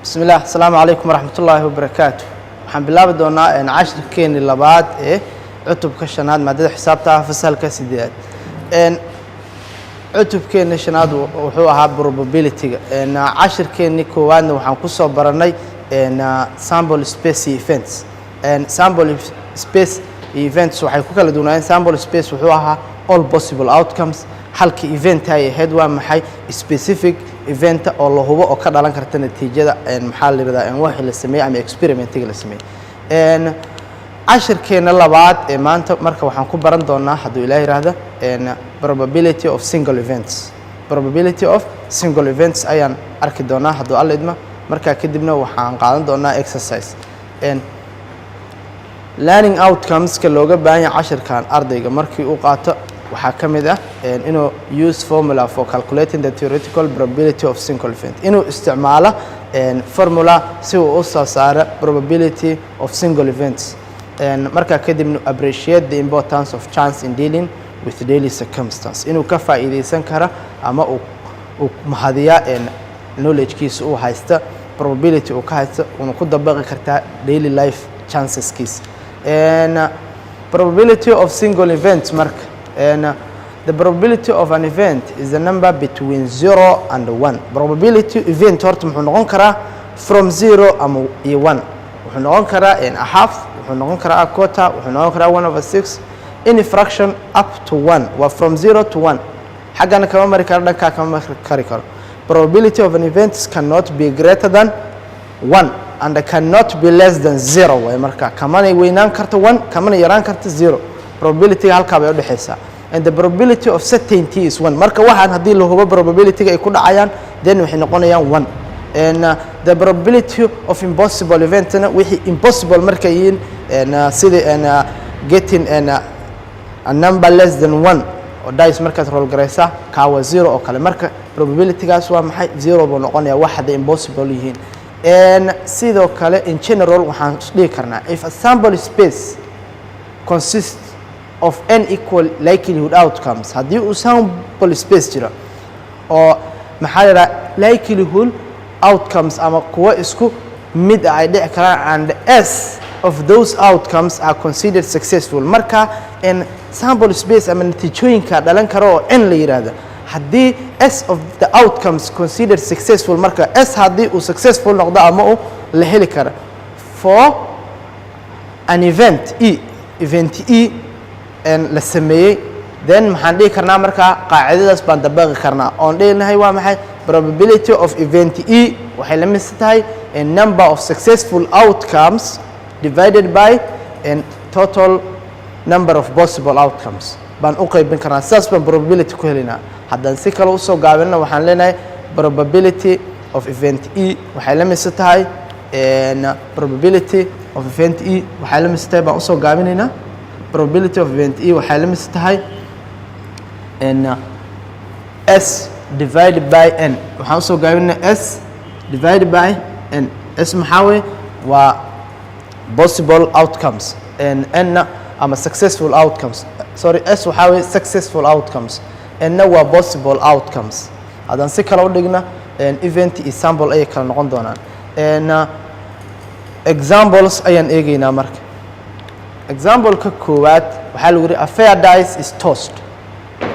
بسم الله السلام عليكم ورحمة الله وبركاته. waxaan bilaabi doonaa casharkeeni labaad ee cutubka shanaad maadada xisaabta fasalka 8 cutubkeeni shanaad wuxuu ahaa probability-ga casharkeeni koowaadna waxaan ku soo baranay sample space events sample space events waxay ku kala duwanaayeen sample space wuxuu ahaa all possible outcomes halka event ay ahayd waa maxay specific event oo la hubo oo ka dhalan karta natiijada maxaa la yiraahdaa wax la sameeyay ama experiment-iga la sameeyay casharkeena labaad ee maanta marka waxaan ku baran doonaa hadduu ilaahay yiraahdo probability of single events ayaan arki doonaa hadduu alla idmo marka kadibna waxaan qaadan doonaa exercise learning outcomes ka looga baahan yahay casharkan ardayga markii uu qaato waxaa ka mid ah inuu use formula for calculating the theoretical probability of single event inuu isticmaalo formula si uu u soo saaro probability of single events marka kadibna appreciate the importance of chance in dealing with daily circumstances inuu ka faa'iideysan karo ama uu mahadiya knowledge-kiisa uu haysta probability uu ka haysto uu ku dabaqi kartaa daily life chances-kiisa probability of single events marka the probability of an event is the number between 0 and 1 probability event horta muxuu noqon karaa from 0 ama 1 wuxuu noqon karaa a half wuxuu noqon karaa a quarter wuxuu noqon karaa 1/6 any fraction up to 1 waa from 0 to 1 xaggana kama mari karo dhanka kama mari karo probability of an event cannot be greater than 1 and cannot be less than 0 way marka kamana weynaan karto 1 kamana yaraan karto 0 probability halka bay u dhaxaysaa and the probability of certainty is 1 marka waxaan hadii la hubo probability ay ku dhacayaan then waxay noqonayaan 1 and the probability of impossible event wixii impossible marka yihiin sida getting a number less than 1 oo dice markaad roll gareysa ka waa 0 oo kale marka probability gaas waa maxay 0 buu noqonayaa wax hadii impossible yihiin and sidoo kale in general waxaan dhihi karnaa if a sample space consists of n equal likelihood outcomes haddii uu sample space jiro oo maxaa la likelihood outcomes ama kuwa isku mid ay dhici karaan and s of those outcomes are considered successful marka in sample space ama natiijooyinka dhalan karo oo n la yiraahdo haddii s of the outcomes considered successful marka s haddii uu successful noqdo ama uu la heli karo for an event la sameeyay then maxaan dhihi karnaa markaa qaacidadaas baan dabaqi karnaa oon dhihinahay waa maxay probability of event waxay la mid tahay a number of successful outcomes divided by a total number of possible outcomes baan u qaybin karnaa sidaas baan probability ku helinaa haddaan si kale usoo gaabinna waxaan leenahay probability of event waxay la mid tahay probability of event waxay la mid tahay baan usoo gaabinaynaa probability of event waxay la mid tahay s divided by n waxaan usoo gaabinaa s divided by n s maxaa weeye waa possible outcomes n ama successful outcomes sorry s waxaa weeye successful outcomes n waa possible outcomes haddaan si kale u dhigna event iyo sample ayay kala noqon doonaan examples ayaan eegaynaa marka example ka koowaad waxaa lagu yiri a fair dice is tossed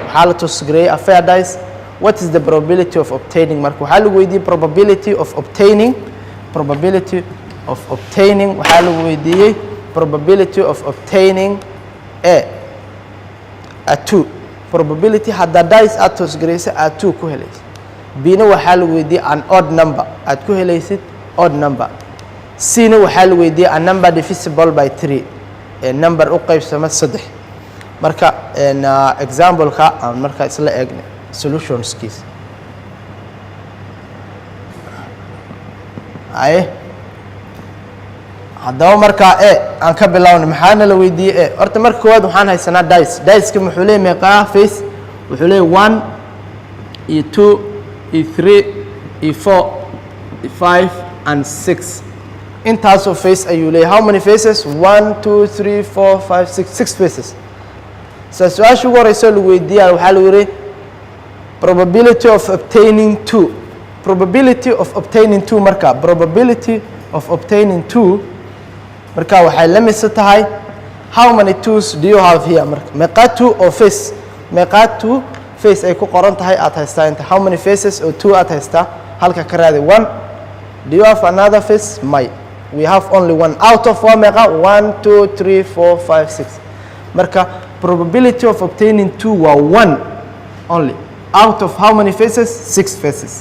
waxaa la toosgareeyay a fair dice what is the probability of obtaining marka waxaa lagu weydiiyey probability of obtaining waxaa lagu weydiiyey probability of obtaining a 2 probability hadda dice aad toosgareysa aad 2 ku helaysid b na waxaa lagu weydiiyey an odd number aad ku helaysid odd number c na waxaa lagu weydiiyey a number divisible by 3 number u qaybsama 3 marka example-ka aan marka isla eegno solutions-kiisa haddaba markaa aan ka bilaawno maxaana la weydiiyey horta marka koowaad waxaan haysanaa dice-ka muxuu leeyahay meeqaa face wuxuu leeyahay 1 iyo 2 iyo 3 iyo 4 iyo 5 and 6 intaasoo face ayuu leeyahay how many faces 1 2 3 4 5 6 faces su-aasha ugu horeyso lagu weydiiyaa waxaa lagu yidhi probability of obtaining 2 probability of obtaining 2 marka probability of obtaining 2 marka waxay la mid tahay how many twos do you have here marka meeqa 2 oo face meeqa 2 face ay ku qoran tahay aad haystaa inta how many faces oo 2 aad haystaa halka ka raadi 1 do you have another face may we have only one out of one meeqa 1 2 3 4 5 6 marka probability of obtaining 2 waa 1 only out of how many faces 6 faces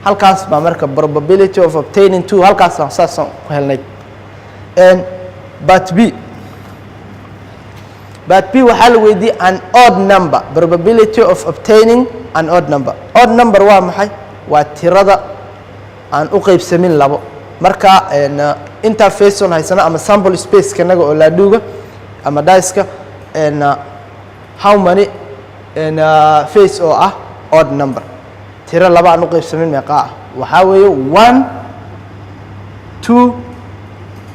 halkaas baa marka probability of obtaining 2 halkaas saasan ku helnay and but b waxaa la weydiiyey an odd number probability of obtaining an odd number waa maxay waa tirada aan u qaybsamin labo marka interface on haysana ama sample space kanaga oo laadhuuga ama dice-ka how many face oo ah odd number tiro laba aan u qaybsamin meeqa ah waxaa weeye 1 2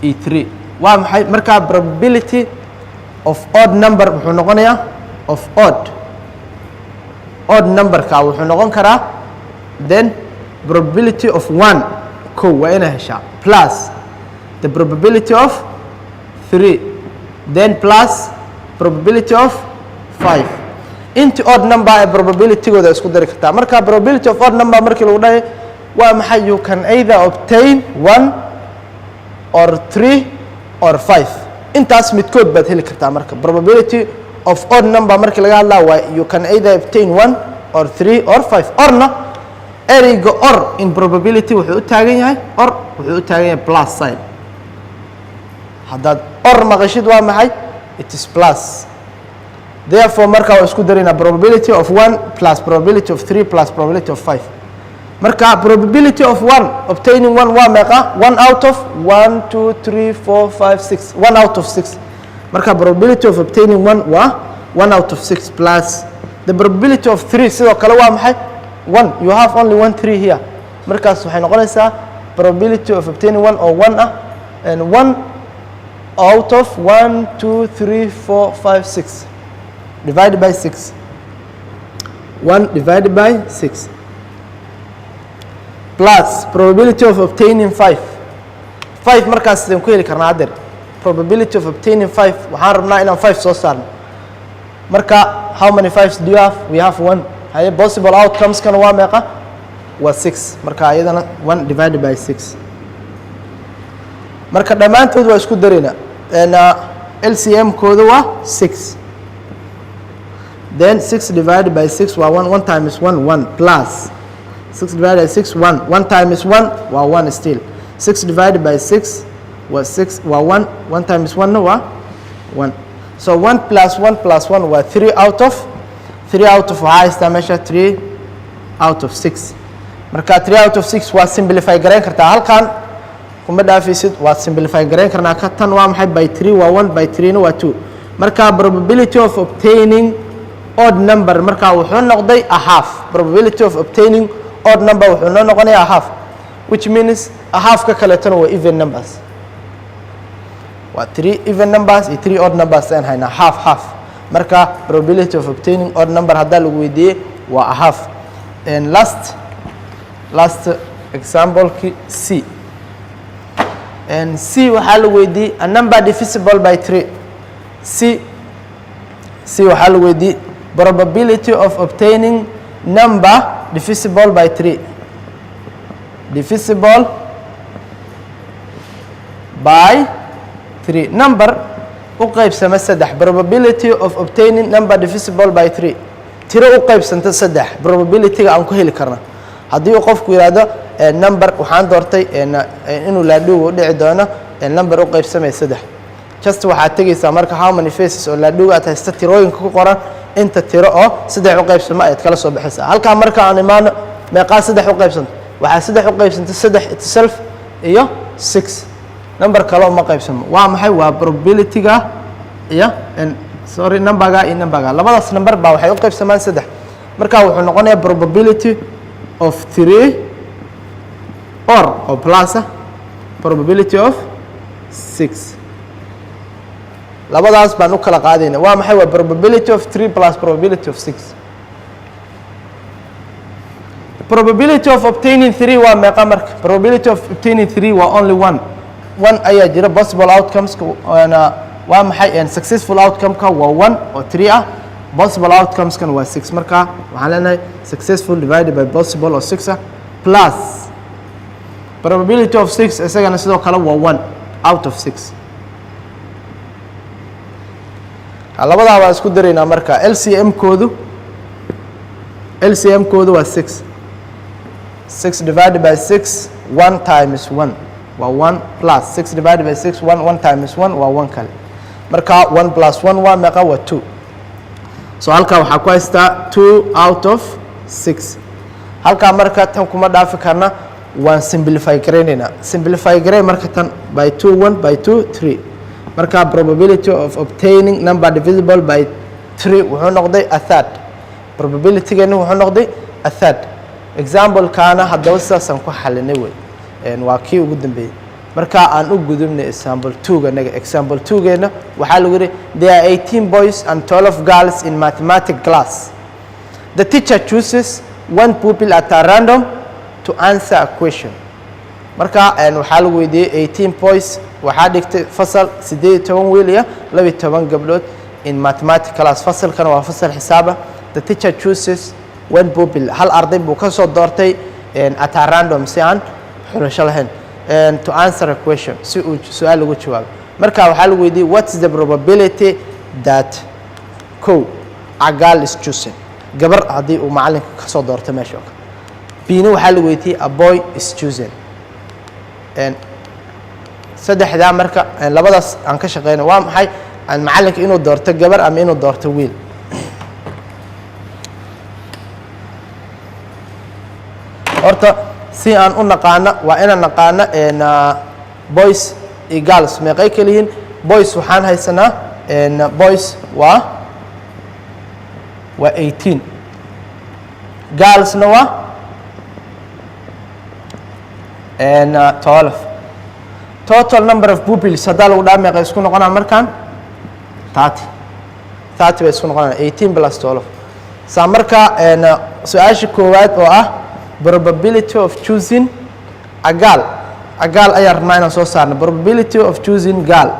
iyo 3 waa maxay marka probability of odd number wuxuu noqonayaa of odd number ka wuxuu noqon karaa then probability of 1 ko waa ina heshaa plus the probability of 3 then plus probability of 5 inta odd number ee probability-gooda isku dari kartaa marka probability of odd number markii lagu dhahay waa maxay you can either obtain 1 or 3 or 5 intaas midkood baad heli kartaa marka probability of odd number markii laga hadlaa waa you can either obtain 1 or 3 or 5 orna ereyga or in probability wuxuu u taagan yahay or wuxuu u taagan yahay plus sign haddaad or maqashid waa maxay it is plus therefore marka waa isku darina probability of 1 plus probability of 3 plus probability of 5 marka probability of 1 obtaining 1 waa meeqa 1 out of 1 2 3 4 5 6 1 out of 6 marka probability of obtaining 1 waa 1 out of 6 plus the probability of 3 sidoo kale waa maxay 1 you have only 1 3 here markaas waxay noqonaysaa probability of obtaining 1 oo 1 ah and 1 out of 1 2 3 4 5 6 divided by 6 1 divided by 6 plus probability of obtaining 5 markaas sideen ku heli karnaa haddeer probability of obtaining 5 waxaan rabnaa inaan 5 soo saarno marka how many 5s do you have we have 1 haye possible outcomes kana waa meeqa waa 6 marka ayadana 1 divided by 6 marka dhammaantood waa isku darina LCM kooda waa 6 then 6 divided by 6 waa 1 1 times 1 1 plus 6 divided by 6 1 1 times 1 waa 1 still 6 divided by 6 waa 6 waa 1 1 times 1 waa 1 so 1 plus 1 plus 1 waa 3 out of waxaa haystaa meesha 3 out of 6 marka 3 out of 6 waa simplify garayn kartaa halkan kuma dhaafisid waa simplify garayn karnaa ka tan waa maxay by 3 waa 1 by 3 na waa 2 marka probability of obtaining odd number marka wuxuu noqday a half probability of obtaining odd number wuxuu noo noqonayaa a half which means a half ka kaleetana waa even numbers waa 3 even numbers iyo 3 odd numbers aan haynaa half marka probability of obtaining odd number haddaa lagu weydiiyey waa a half and last example C and C waxaa la weydiiyey a number divisible by 3 C waxaa la weydiiyey probability of obtaining number divisible by 3 divisible by 3 number u qaybsama 3 probability of obtaining number divisible by 3 tiro u qaybsanta 3 probability-ga aan ku heli karna haddii uu qofku yiraahdo number waxaan doortay inuu laadhuuga u dhici doono number u qaybsamay 3 just waxaad tegaysaa marka how many faces oo laadhuuga aad haysta tirooyinka ku qoran inta tiro oo 3 u qaybsama ayaad kala soo baxaysaa halkaa marka aan imaano meeqaa 3 u qaybsanta waxaa 3 u qaybsanta 3 itself iyo 6 number kale uma qaybsamo waa maxay waa probability-ga iyo number-ga iyo number-ga labadaas number baa waxay u qaybsamaan 3 marka wuxuu noqonayaa probability of 3 or plus probability of 6 labadaas baan u kala qaadayna waa maxay waa probability of 3 plus probability of 6 probability of obtaining 3 waa meeqa marka probability of obtaining 3 waa only 1 ayaa jira possible outcomes waa maxay successful outcome ka waa 1 oo 3 ah possible outcomes kan waa 6 marka waxaan leenahay successful divided by possible oo 6 ah plus probability of 6 isagana sidoo kale waa 1 out of 6 labadaa waa isku daraynaa marka LCM koodu waa 6 divided by 6 1 times 1 waa 1 plus 6 divided by 6 1 times 1 waa 1 kale marka 1 plus 1 waa meeqa waa 2 so halkaa waxaa ku haystaa 2 out of 6 halkaa marka tan kuma dhaafi karna waan simplify garaynaynaa simplify garay marka tan by 2 1 by 2 3 marka probability of obtaining number divisible by 3 wuxuu noqday a third probability-geena wuxuu noqday a third example kaana haddaba sidaasaan ku xalinay wey waa kii ugu dambeeyey marka aan u gudubnay example 2 example 2geena waxaa lagu yidhi there are 18 boys and 12 girls in mathematics class the teacher chooses one pupil at a random to answer a question marka waxaa lagu weydiiyey 18 boys waxaa dhigtay fasal 18 wiil iyo 12 gabdhood in mathematics class fasalkana waa fasal xisaaba the teacher chooses one pupil hal arday buu ka soo doortay at a random si aan xulasho lahayn to answer a question si uu su'aal lagu jawaabo marka waxaa lagu weydiiyey what's the probability that a girl is chosen gabar haddii uu macalinka ka soo doorto meesha bina waxaa lagu weydiiyey a boy is chosen saddexdaa marka labadaas aan ka shaqeyno waa maxay macalinka inuu doorto gabar ama inuu doorto wiil horta si aan u naqaano waa inaan naqaano boys iyo girls meeqay kala yihiin boys waxaan haysanaa boys waa 18 girlsna waa 12 total number of pupils haddaa lagu dhaha meeqa isku noqonaa markaan 30 bay isku noqonaa 18 plus 12 saa marka su-aasha koowaad oo ah probability of choosing a girl ayaa rabnaa inaan soo saarno probability of choosing girl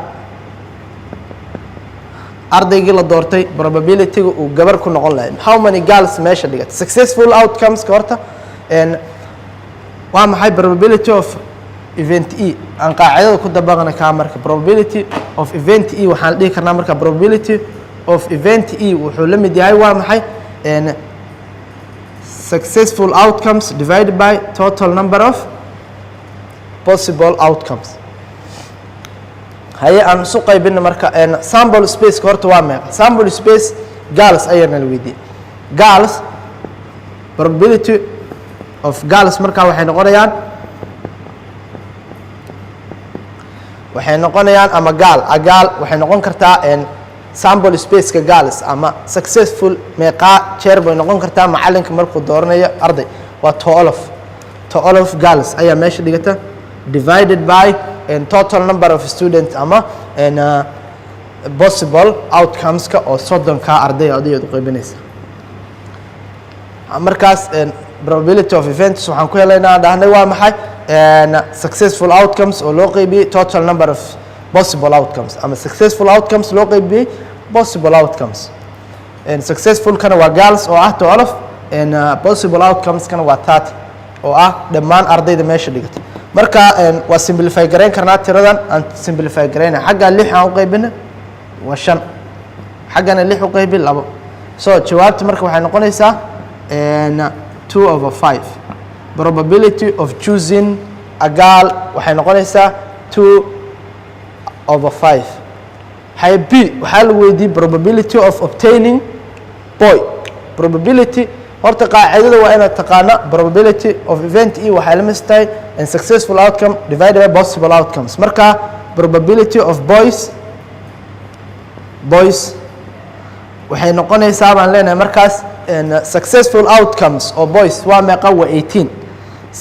ardaygii la doortay probability-ga uu gabar ku noqon lahayd how many girls meesha dhigat successful outcomes ka horta waa maxay probability of event e aan qaacidada ku dabaqana kaa marka probability of event e waxaan dhihi karnaa marka probability of event e wuxuu la mid yahay waa maxay successful outcomes divided by total number of possible outcomes haye aan isu qaybina marka sample space ka horta waa meeqa sample space girls ayaana la weydiiyey girls probability of girls marka waxay noqonayaan ama gaal waxay noqon kartaa sample space ka girls ama successful meeqa jeer bay noqon kartaa macalinka markuu dooranayo arday waa 12 girls ayaa meesha dhigata divided by total number of students ama possible outcomes ka oo 30 ka arday aad u qaybinaysa markaas probability of events waxaan ku helaynaa dhahnay waa maxay successful outcomes oo loo qaybiyey total number of possible outcomes ama successful outcomes loo qaybiyey possible outcomes successful kana waa girls oo ah 12 possible outcomes kana waa 30 oo ah dhammaan ardayda meesha dhigata marka waa simplify garayn karnaa tiradan aan simplify garayna xagga 6 aan u qaybina waa 5 xaggana 6 u qaybi 2 so jawaabta marka waxay noqonaysaa 2/5 probability of choosing a girl waxay noqonaysaa 2/5 hay b waxaa lagu weydiiyey probability of obtaining boy probability horta qaacidada waa inaad taqaana probability of event e waxay la mid tahay and successful outcome divided by possible outcomes marka probability of boys waxay noqonaysaa baan leenahay markaas successful outcomes oo boys waa meeqa waa 18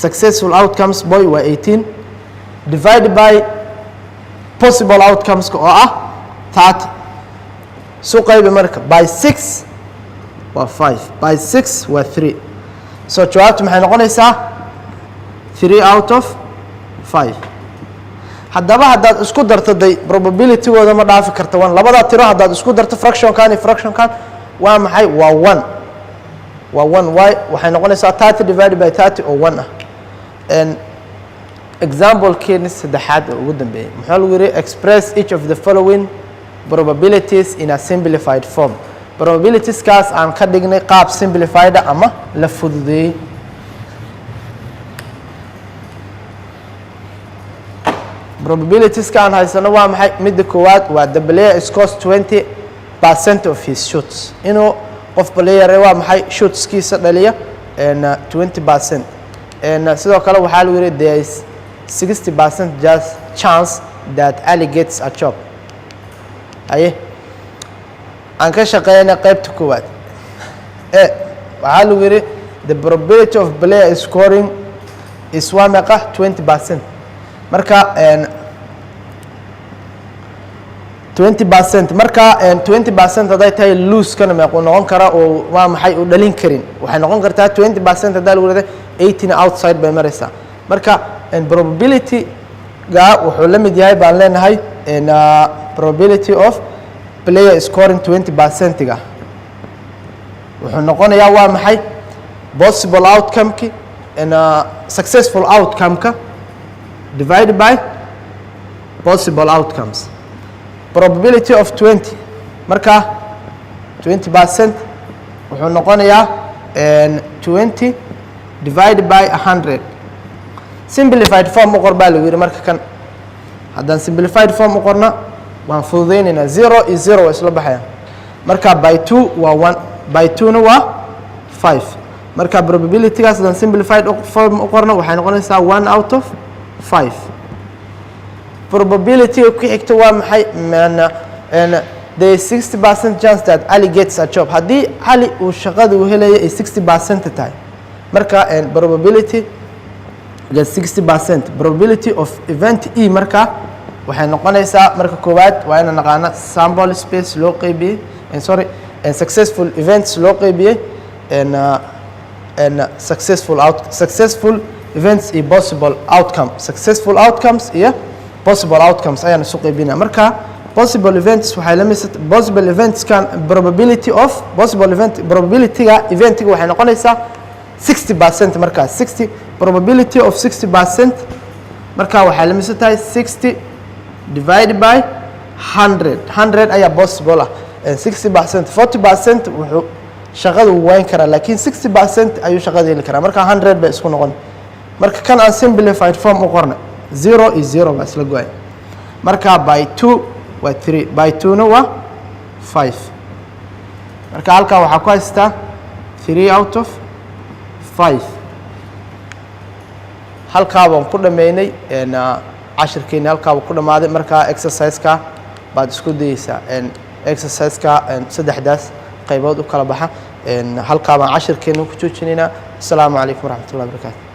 successful outcomes boy waa 18 divided by possible outcomes oo ah 30 soo qaybi marka by 6 waa 5 by 6 waa 3 so jawaabtu maxay noqonaysaa 3 out of 5 haddaba haddaad isku darto day probability-gooda ma dhaafi karta 1 labada tiro haddaad isku darto fraction-kan iyo fraction-kan waa maxay waa 1 waa 1 y waxay noqonaysaa 30 divided by 30 oo 1 ah example keeni saddexaad oo ugu dambeeyay maxaa lagu yiri express each of the following probabilities in a simplified form probabilities kaas aan ka dhignay qaab simplified ama la fududeeyay probabilities ka aan haysano waa maxay midda koowaad waa the player scores 20% of his shoots inuu qof player waa maxay shootskiisa dhaliya 20% sidoo kale waxaa lagu yiri there is 60% just chance that Ali gets a job aye aan ka shaqeynaa qaybta koowaad waxaa lagu yiri the probability of player scoring is waa meeqa 20% marka 20% marka 20% haday tahay lose kana meeqo noqon kara oo waa maxay u dhalin karin waxay noqon kartaa 20% hadaa lagu leeyahay 18 outside by maraysa marka probability ga wuxuu la mid yahay baan leenahay probability of player scoring 20% ga wuxuu noqonayaa waa maxay possible outcome ki successful outcome ka divided by possible outcomes probability of 20 marka 20% wuxuu noqonayaa 20 divided by 100 simplified form u qor baa lagu yiri marka kan haddaan simplified form u qorna waan fududeynayna 0 is 0 isla baxayaan marka by 2 waa 1 by 2 na waa 5 marka probability gaas haddaan simplified form u qorna waxay noqonaysaa 1 out of 5 probability ku xigta waa maxay there is 60% chance that Ali gets a job haddii Ali uu shaqada uu helayo ay 60% tahay marka probability the 60% probability of event E marka waxay noqonaysaa marka koowaad waa inaan naqaana sample space loo qaybiyay successful events loo qaybiyay successful events iyo possible outcome successful outcomes iyo possible outcomes ayaan isu qaybinaa marka possible events waxay la mid possible events kan probability of possible event probability ga event ga waxay noqonaysaa 60% marka 60 probability of 60% marka waxay la mid tahay 60 divided by 100 ayaa possible ah 60% 40% wuxuu shaqada uu wayn karaa laakiin 60% ayuu shaqada heli karaa marka 100 bay isku noqon marka kan aan simplified form u qornay 0 is 0 bas la go'ay marka by 2 waa 3 by 2 na waa 5 marka halka waxa ku haystaa 3 out of 5 halka baan ku dhameynay cashirkeena halka uu ku dhamaaday marka exercise ka baad isku dayaysaa exercise ka saddexdaas qaybood u kala baxa halka baan cashirkeena ku joojinayna assalamu alaykum waraxmatullahi wabarakatuh